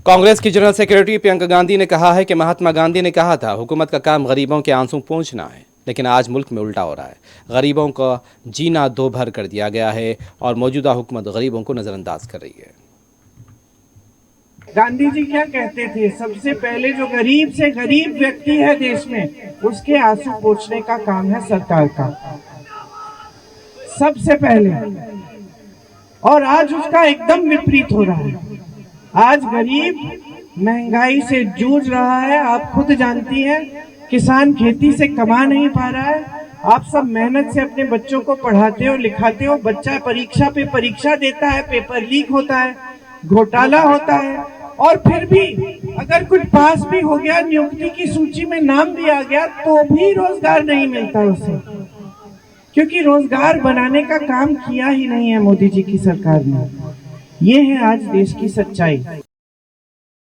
कांग्रेस की general secretary Priyanka Gandhi ने कहा है कि महात्मा गांधी ने कहा था हुकूमत का काम गरीबों के आंसू पोंछना है, लेकिन आज मुल्क में उल्टा हो रहा है। गरीबों का जीना दो भर कर दिया गया है और मौजूदा हुकूमत गरीबों को नजरअंदाज कर रही है। गांधी जी क्या कहते थे, सबसे पहले जो गरीब से गरीब व्यक्ति है देश में, उसके आंसू पोंछने का काम है सरकार का, सबसे पहले। और आज उसका एकदम विपरीत हो रहा है। आज गरीब महंगाई से जूझ रहा है। आप खुद जानती हैं, किसान खेती से कमा नहीं पा रहा है। आप सब मेहनत से अपने बच्चों को पढ़ाते हो, लिखाते हो, बच्चा परीक्षा पे परीक्षा देता है, पेपर लीक होता है, घोटाला होता है, और फिर भी अगर कुछ पास भी हो गया, नियुक्ति की सूची में नाम दिया गया, तो भी रोजगार नहीं मिलता उसे, क्योंकि रोजगार बनाने का काम किया ही नहीं है मोदी जी की सरकार ने। ये है आज देश की सच्चाई।